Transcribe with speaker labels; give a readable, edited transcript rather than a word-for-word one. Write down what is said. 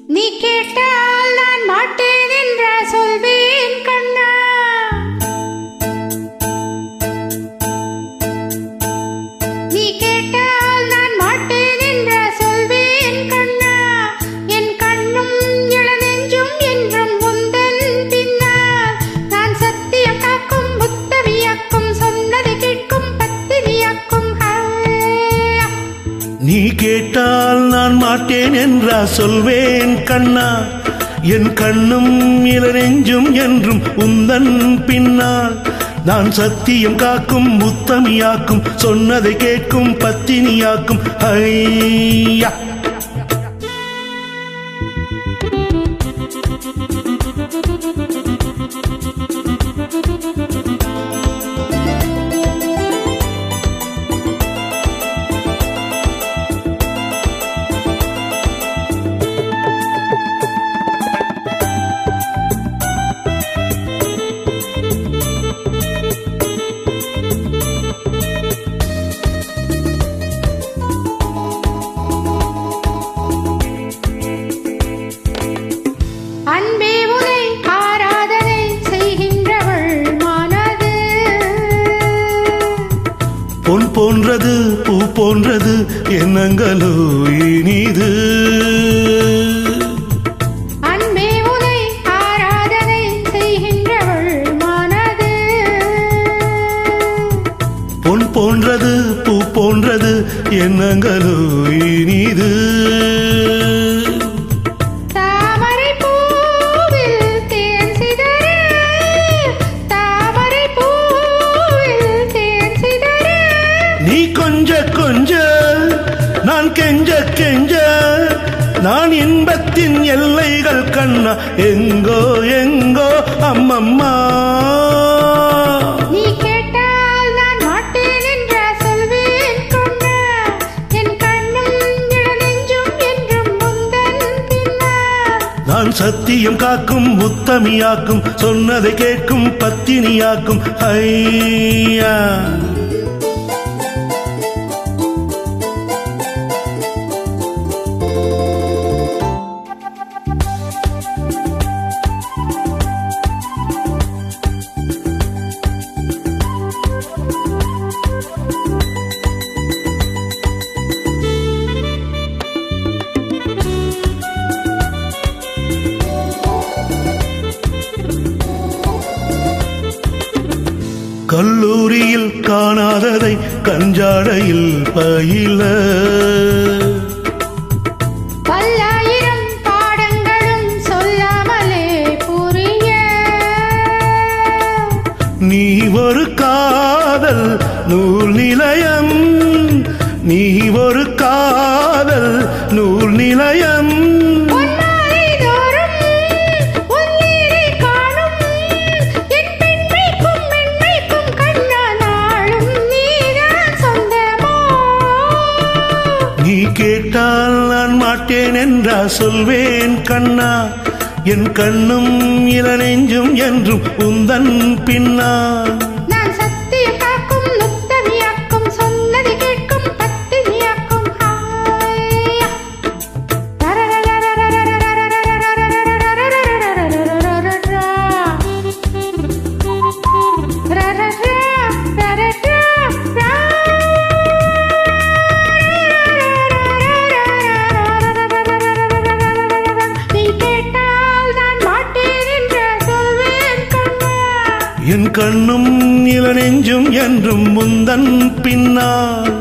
Speaker 1: நீ கேட்டால் நான் மாட்டேன் என்ற சொல்வேன் கண்ணா. நீ கேட்டால் நான் மாட்டேன் என்ற சொல்வேன் கண்ணா. என் கண்ணும் இளநெஞ்சும் என்றும் உந்தன் பின்னால். நான் சத்தியம் காக்கும் புத்தவியாக்கும் சொன்னதை கேட்கும் பத்தினியாக்கும்.
Speaker 2: நீ கேட்டால் நான் மாட்டேன் என்றா சொல்வேன் கண்ணா. என் கண்ணும் இளநெஞ்சும் என்றும் உந்தன் பின்னால். நான் சத்தியம் காக்கும் உத்தமியாக்கும் சொன்னதை கேட்கும் பத்தினியாக்கும். ஐயா
Speaker 1: அன்பே உனை ஆராதனை செய்கின்றவள் மனது.
Speaker 2: பொன் போன்றது பூ போன்றது எண்ணங்களோ இனிது.
Speaker 1: அன்பே உனை ஆராதனை செய்கின்றவள் மனது.
Speaker 2: பொன் போன்றது பூ போன்றது எண்ணங்களோ இனிது.
Speaker 1: தாமரை பூவில் தேன் சிதற, தாமரை பூவில் தேன் சிதற.
Speaker 2: நீ கொஞ்ச கொஞ்ச நான் கெஞ்ச கெஞ்ச. நான் இன்பத்தின் எல்லைகள் கண்ணா எங்கோ எங்கோ அம்மம்மா.
Speaker 1: நீ கேட்டால் நான் மாட்டேன் என்ற சொல்வேன் கண்ணா. என் கண்ணும் இளநெஞ்சும் என்றும் உந்தன் பின்னால்.
Speaker 2: நான் சத்தியம் காக்கும் உத்தமியாக்கும் சொன்னதை கேட்கும் பத்தினியாக்கும். ஐயா கல்லூரியில் காணாததை கஞ்சாடையில் பயில.
Speaker 1: பல்லாயிரம் பாடங்களும் சொல்லாமலே புரிய.
Speaker 2: நீ ஒரு காதல் நூல் நிலையம். நீ ஒரு காதல் நூல் நிலையம்.
Speaker 1: பொன்னாலை தோறும் உன்னீரை காணும். என் பெண்மைக்கும் மென்மைக்கும் கண்ணா நாளும் நீதான் சொந்தமோ.
Speaker 2: நீ கேட்டால் நான் மாட்டேன் என்றா சொல்வேன் கண்ணா. என் கண்ணும் இளநெஞ்சும் என்றும் உந்தன் பின்னால்.
Speaker 1: நான் சத்தியம் காக்கும் உத்தமியாக்கும் சொன்னதை கேட்கும் பத்தினியாக்கும். ஹாயா. நீ கேட்டால் நான் மாட்டேன் என்ற சொல்வேன் கண்ணா.
Speaker 2: என் கண்ணும் இளநெஞ்சும் என்றும் முந்தன் பின்னால்.